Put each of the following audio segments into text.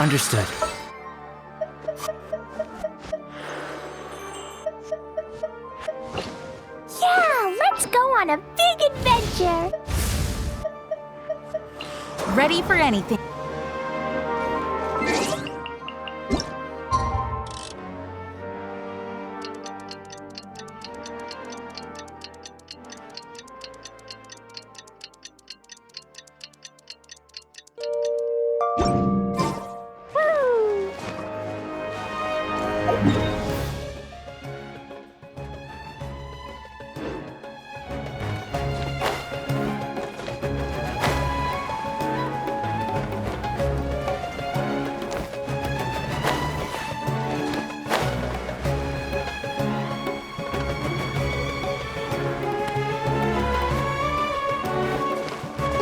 Understood. Yeah, let's go on a big adventure! Ready for anything.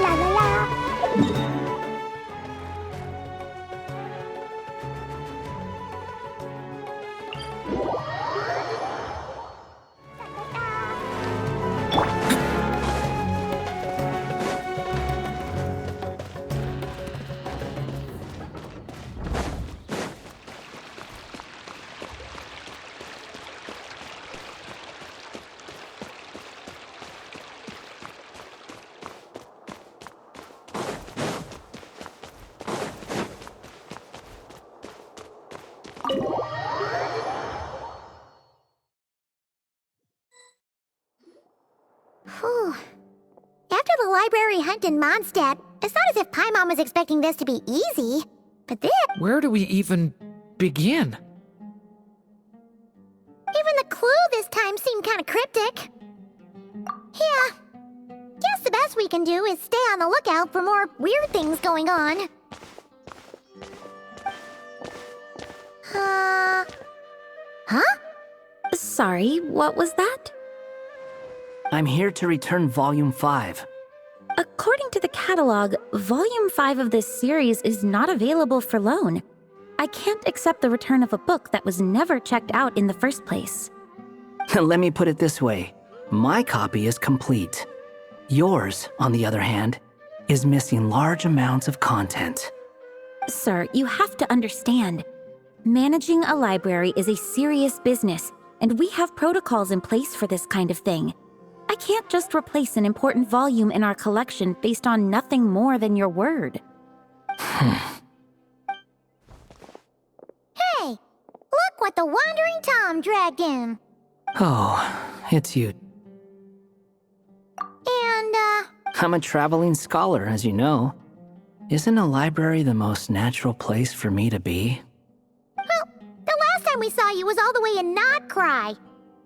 La la la! Whew. After the library hunt in Mondstadt, it's not as if Paimon was expecting this to be easy. But then, Where do we even begin? even the clue this time seemed kind of cryptic. Yeah. Guess the best we can do is stay on the lookout for more weird things going on. Huh? Sorry, what was that? I'm here to return Volume 5. According to the catalog, Volume 5 of this series is not available for loan. I can't accept the return of a book that was never checked out in the first place. Let me put it this way. My copy is complete. Yours, on the other hand, is missing large amounts of content. Sir, you have to understand. Managing a library is a serious business, and we have protocols in place for this kind of thing. I can't just replace an important volume in our collection based on nothing more than your word. Hey! Look what the Wandering Tom dragged in. Oh, it's you. And, I'm a traveling scholar, as you know. Isn't a library the most natural place for me to be? well, the last time we saw you was all the way in Nodcry.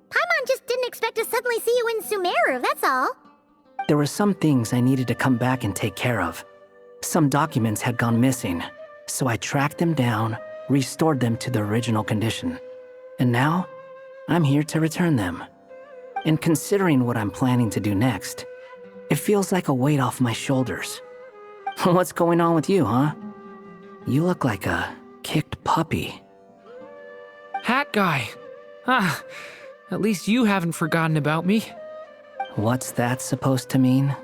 Paimon just didn't expect to suddenly see you in Sumeru, that's all. There were some things I needed to come back and take care of. Some documents had gone missing, so I tracked them down, restored them to their original condition. And now, I'm here to return them. And considering what I'm planning to do next, it feels like a weight off my shoulders. What's going on with you, huh? You look like a kicked puppy. Hat guy. Ah, at least you haven't forgotten about me. What's that supposed to mean?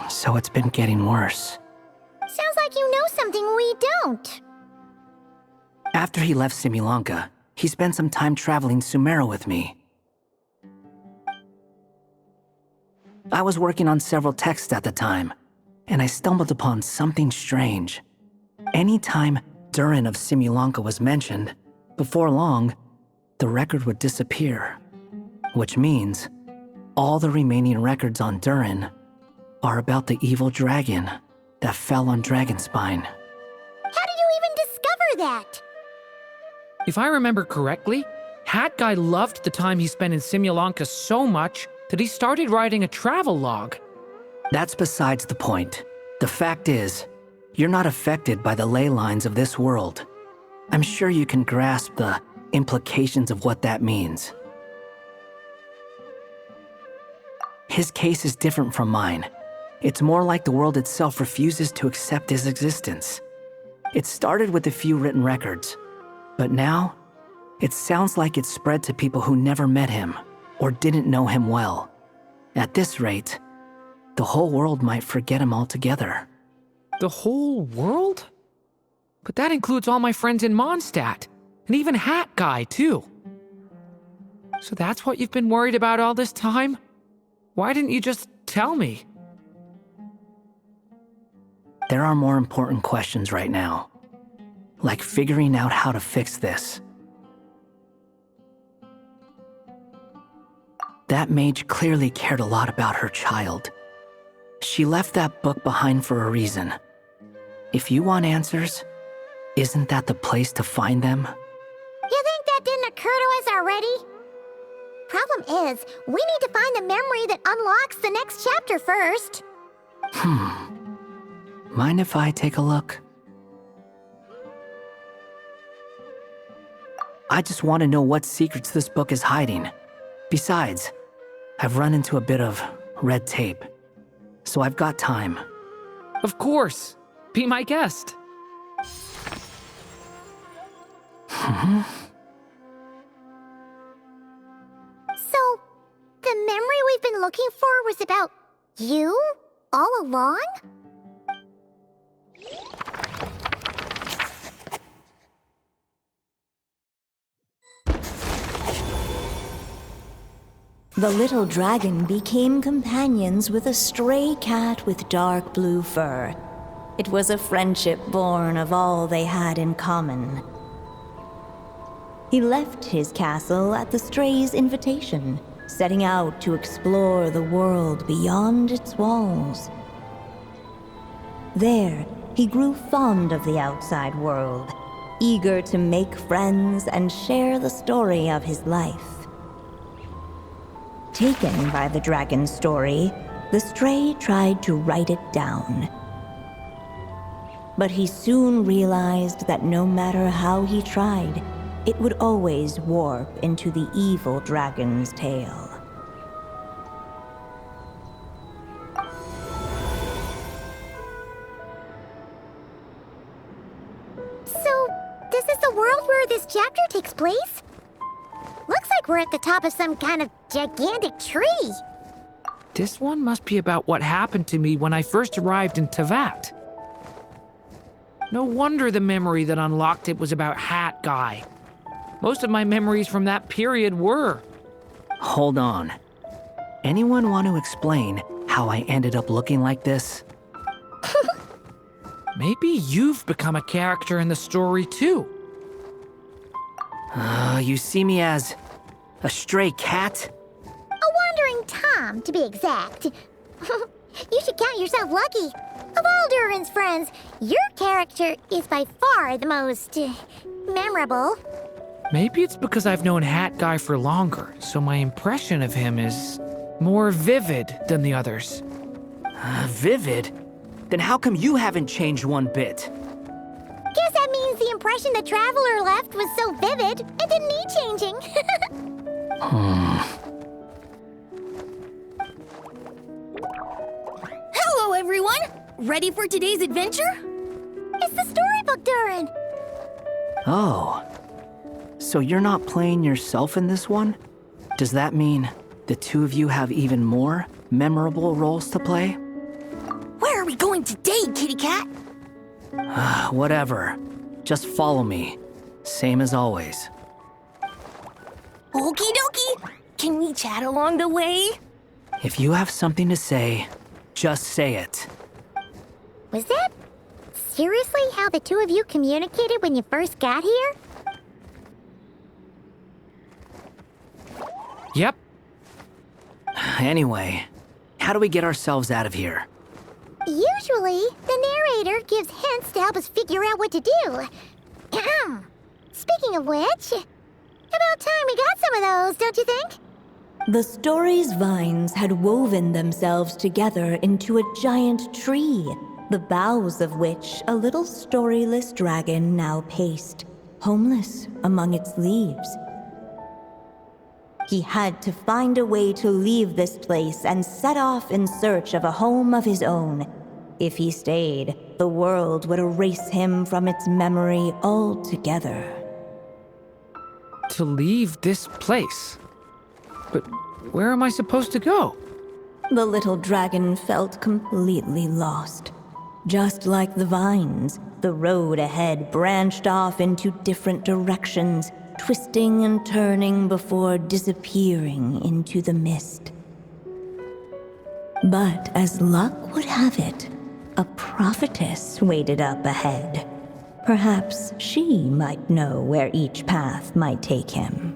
So it's been getting worse. Sounds like you know something we don't. After he left Simulanka, he spent some time traveling Sumeru with me. I was working on several texts at the time, and I stumbled upon something strange. Anytime Durin of Simulanka was mentioned, before long, the record would disappear. Which means, all the remaining records on Durin are about the evil dragon that fell on Dragonspine. How did you even discover that? If I remember correctly, Hat Guy loved the time he spent in Simulanka so much that he started writing a travel log. That's besides the point. The fact is, you're not affected by the ley lines of this world. I'm sure you can grasp the implications of what that means. His case is different from mine. It's more like the world itself refuses to accept his existence. It started with a few written records, but now, it sounds like it's spread to people who never met him or didn't know him well. At this rate, the whole world might forget him altogether. The whole world? But that includes all my friends in Mondstadt, and even Hat Guy, too. So that's what you've been worried about all this time? Why didn't you just tell me? There are more important questions right now, like figuring out how to fix this. That mage clearly cared a lot about her child. She left that book behind for a reason. If you want answers, isn't that the place to find them? You think that didn't occur to us already? Problem is, we need to find the memory that unlocks the next chapter first. Mind if I take a look? I just want to know what secrets this book is hiding. Besides, I've run into a bit of red tape, so I've got time. Of course. Be my guest. So, the memory we've been looking for was about you all along? The little dragon became companions with a stray cat with dark blue fur. It was a friendship born of all they had in common. He left his castle at the stray's invitation, setting out to explore the world beyond its walls. There, he grew fond of the outside world, eager to make friends and share the story of his life. Taken by the dragon's story, the stray tried to write it down. But he soon realized that no matter how he tried, it would always warp into the evil dragon's tale. So, this is the world where this chapter takes place? Looks like we're at the top of some kind of gigantic tree. This one must be about what happened to me when I first arrived in Tevat. No wonder the memory that unlocked it was about Hat Guy. Most of my memories from that period were. Hold on. Anyone want to explain how I ended up looking like this? Maybe you've become a character in the story too. You see me as a stray cat? A wandering Tom, to be exact. You should count yourself lucky. Of all Durin's friends, your character is by far the most memorable. Maybe it's because I've known Hat Guy for longer, so my impression of him is more vivid than the others. Vivid? Then how come you haven't changed one bit? Guess that means the impression the Traveler left was so vivid, it didn't need changing. Hello, everyone! Ready for today's adventure? It's the storybook, Durin. Oh. So you're not playing yourself in this one? Does that mean the two of you have even more memorable roles to play? Where are we going today, kitty cat? Whatever. Just follow me. Same as always. Okie dokie! Can we chat along the way? If you have something to say, just say it. Was that seriously how the two of you communicated when you first got here? Yep. Anyway, how do we get ourselves out of here? Usually, the narrator gives hints to help us figure out what to do. Speaking of which, about time we got some of those, don't you think? The story's vines had woven themselves together into a giant tree, the boughs of which a little storyless dragon now paced, homeless among its leaves. He had to find a way to leave this place and set off in search of a home of his own. If he stayed, the world would erase him from its memory altogether. To leave this place. But where am I supposed to go? The little dragon felt completely lost. Just like the vines, the road ahead branched off into different directions, twisting and turning before disappearing into the mist. But as luck would have it, a prophetess waited up ahead. Perhaps she might know where each path might take him.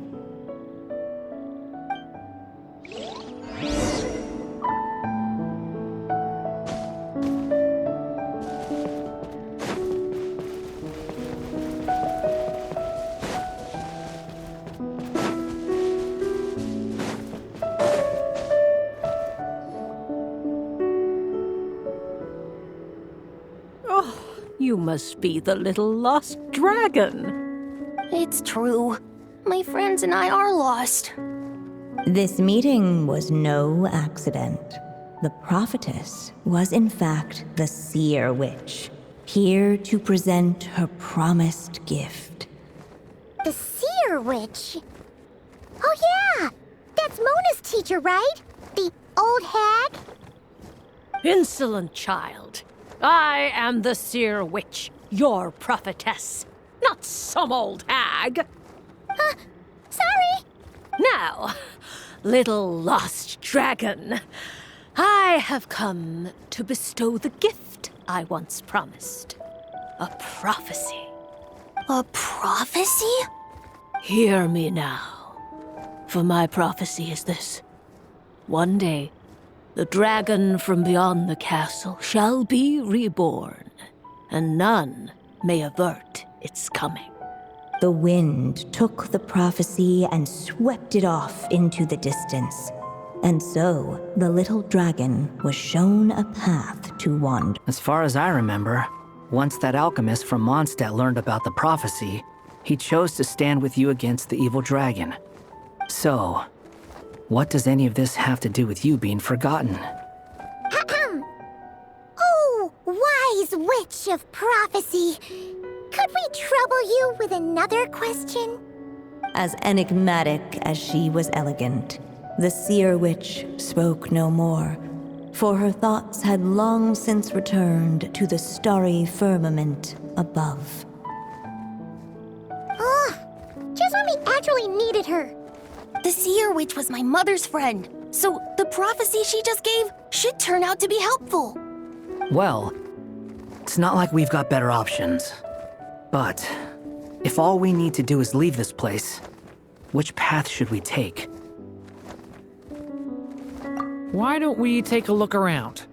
You must be the little lost dragon. It's true. My friends and I are lost. This meeting was no accident. The prophetess was in fact the seer witch, here to present her promised gift. The seer witch. Oh yeah! That's Mona's teacher, right? The old hag? Insolent child. I am the seer witch, your prophetess, not some old hag. Sorry! Now, little lost dragon, I have come to bestow the gift I once promised. A prophecy. A prophecy? Hear me now, for my prophecy is this. One day, the dragon from beyond the castle shall be reborn, and none may avert its coming. The wind took the prophecy and swept it off into the distance. And so, the little dragon was shown a path to wander. As far as I remember, once that alchemist from Mondstadt learned about the prophecy, he chose to stand with you against the evil dragon. So, what does any of this have to do with you being forgotten? Oh, wise witch of prophecy. Could we trouble you with another question? As enigmatic as she was elegant, the seer witch spoke no more, for her thoughts had long since returned to the starry firmament above. Just when we actually needed her. The seer witch was my mother's friend, so the prophecy she just gave should turn out to be helpful. Well, it's not like we've got better options. But if all we need to do is leave this place, which path should we take? Why don't we take a look around?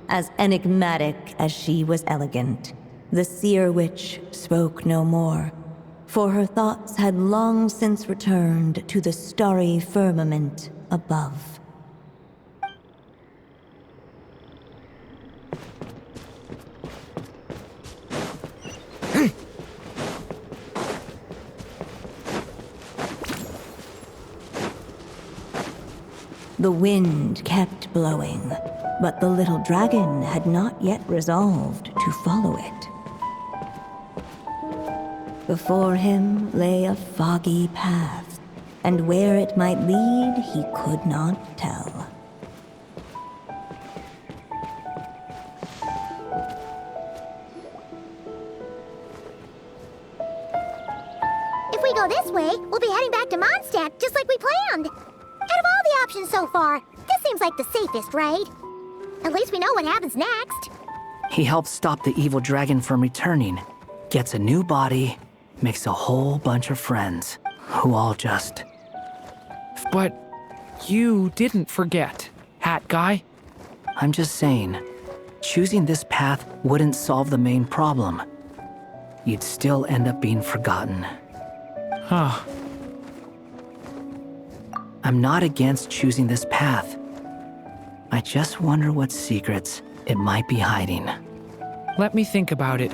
As enigmatic as she was elegant, the seer witch spoke no more, for her thoughts had long since returned to the starry firmament above. The wind kept blowing, but the little dragon had not yet resolved to follow it. Before him lay a foggy path, and where it might lead he could not tell. If we go this way, we'll be heading back to Mondstadt just like we planned. Out of all the options so far, this seems like the safest, right? At least we know what happens next. He helps stop the evil dragon from returning, gets a new body, makes a whole bunch of friends, who all just... But you didn't forget, Hat Guy. I'm just saying, choosing this path wouldn't solve the main problem. You'd still end up being forgotten. Huh. I'm not against choosing this path. I just wonder what secrets it might be hiding. Let me think about it.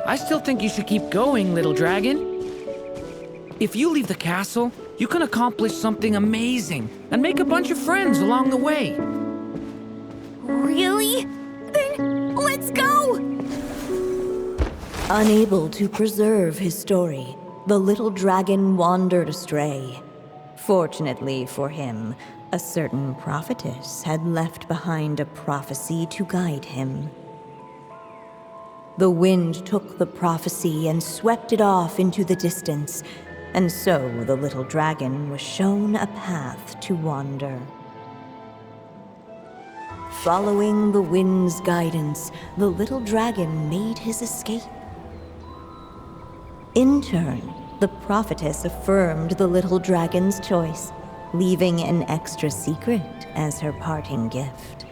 I still think you should keep going, little dragon. If you leave the castle, you can accomplish something amazing and make a bunch of friends along the way. Really? Then let's go! Unable to preserve his story, the little dragon wandered astray. Fortunately for him, a certain prophetess had left behind a prophecy to guide him. The wind took the prophecy and swept it off into the distance, and so the little dragon was shown a path to wander. Following the wind's guidance, the little dragon made his escape. In turn, the prophetess affirmed the little dragon's choice, leaving an extra secret as her parting gift.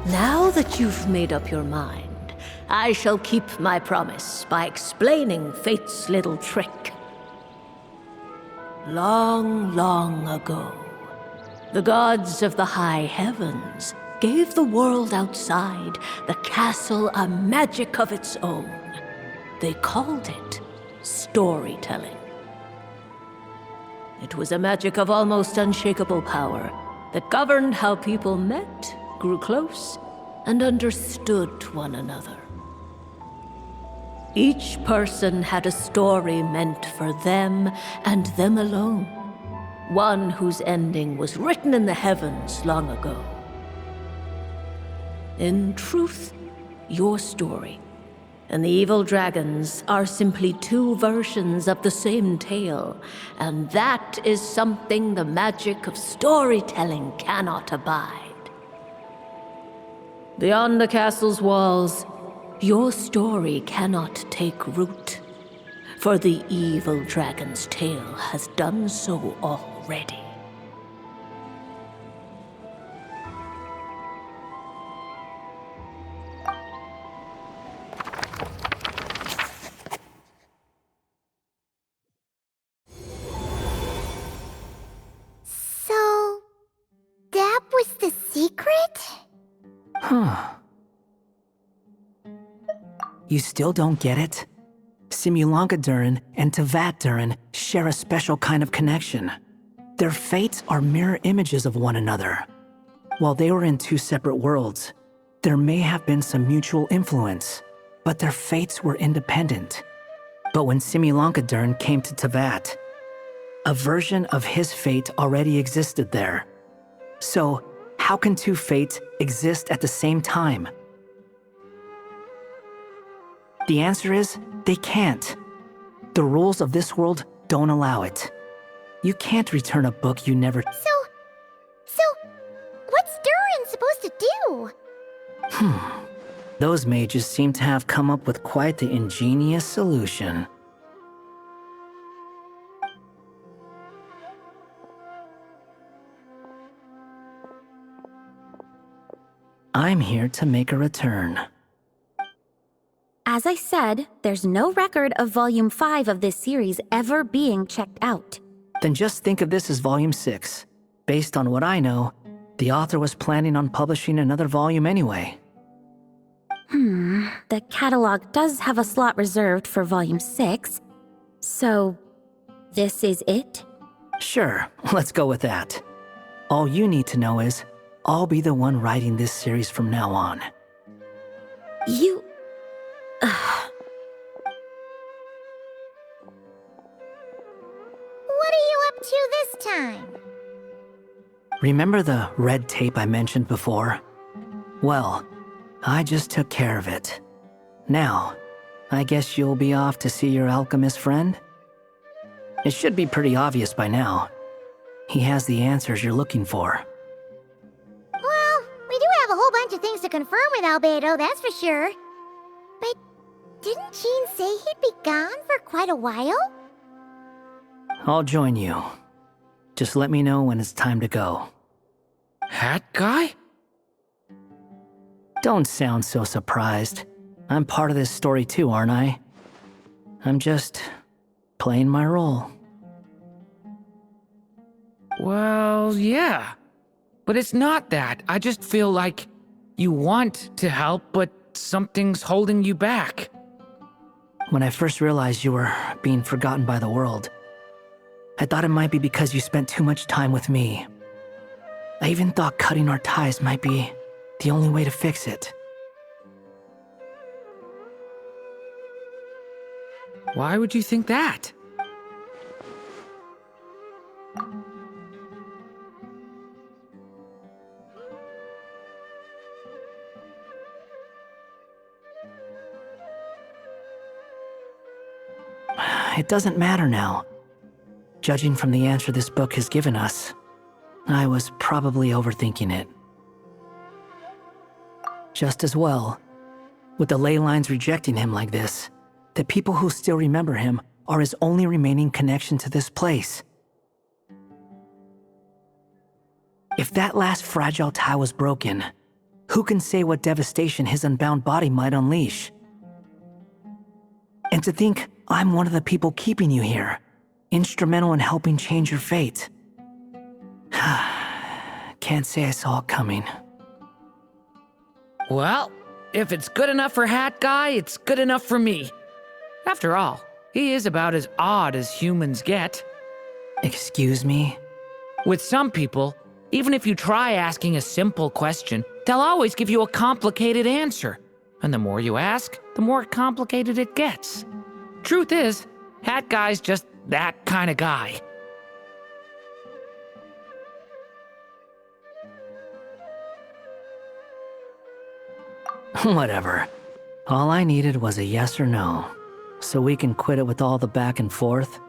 Now that you've made up your mind, I shall keep my promise by explaining fate's little trick. Long, long ago, the gods of the high heavens gave the world outside the castle a magic of its own. They called it storytelling. It was a magic of almost unshakable power that governed how people met, grew close, and understood one another. Each person had a story meant for them and them alone, one whose ending was written in the heavens long ago. In truth, your story and the evil dragons are simply two versions of the same tale, and that is something the magic of storytelling cannot abide. Beyond the castle's walls, your story cannot take root, for the evil dragon's tale has done so already. So, that was the secret? Huh. You still don't get it? Simulanka Durin and Tevat Durin share a special kind of connection. Their fates are mirror images of one another. While they were in two separate worlds, there may have been some mutual influence, but their fates were independent. But when Simulanka Durin came to Tevat, a version of his fate already existed there. So, how can two fates exist at the same time? The answer is, they can't. The rules of this world don't allow it. You can't return a book you never... So, what's Durin supposed to do? Those mages seem to have come up with quite the ingenious solution. I'm here to make a return. As I said, there's no record of Volume 5 of this series ever being checked out. Then just think of this as Volume 6. Based on what I know, the author was planning on publishing another volume anyway. The catalog does have a slot reserved for Volume 6. So, this is it? Sure, let's go with that. All you need to know is, I'll be the one writing this series from now on. You... What are you up to this time? Remember the red tape I mentioned before? Well, I just took care of it. Now, I guess you'll be off to see your alchemist friend? It should be pretty obvious by now. He has the answers you're looking for. Well, we do have a whole bunch of things to confirm with Albedo, that's for sure. But didn't Jean say he'd be gone for quite a while? I'll join you. Just let me know when it's time to go. Hat guy? Don't sound so surprised. I'm part of this story too, aren't I? I'm just playing my role. Well, yeah. But it's not that. I just feel like you want to help, but something's holding you back. When I first realized you were being forgotten by the world, I thought it might be because you spent too much time with me. I even thought cutting our ties might be the only way to fix it. Why would you think that? It doesn't matter now. Judging from the answer this book has given us, I was probably overthinking it. Just as well, with the ley lines rejecting him like this, the people who still remember him are his only remaining connection to this place. If that last fragile tie was broken, who can say what devastation his unbound body might unleash? And to think I'm one of the people keeping you here, instrumental in helping change your fate. Can't say I saw it coming. Well, if it's good enough for Hat Guy, it's good enough for me. After all, he is about as odd as humans get. Excuse me? With some people, even if you try asking a simple question, they'll always give you a complicated answer. And the more you ask, the more complicated it gets. Truth is, Hat Guy's just that kind of guy. Whatever. All I needed was a yes or no, so we can quit it with all the back and forth.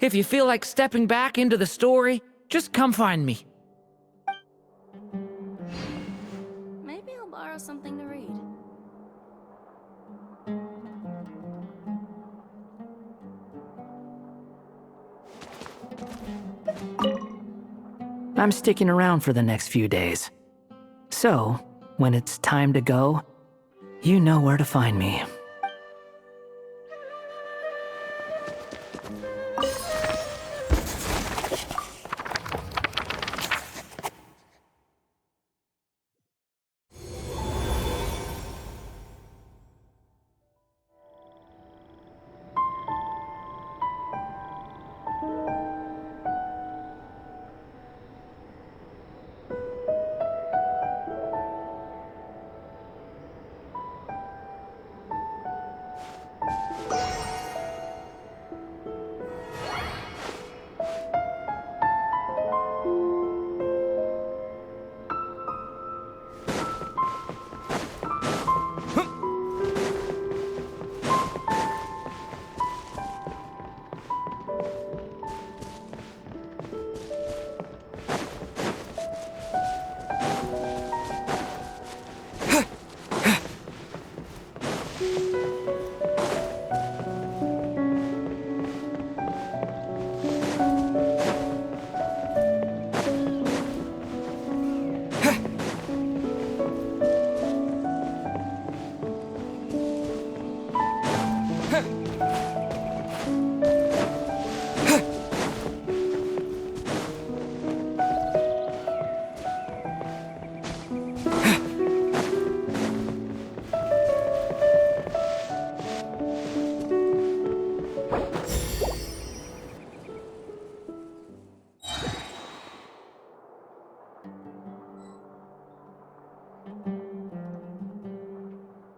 If you feel like stepping back into the story, just come find me. Maybe I'll borrow something to read. I'm sticking around for the next few days. So, when it's time to go, you know where to find me.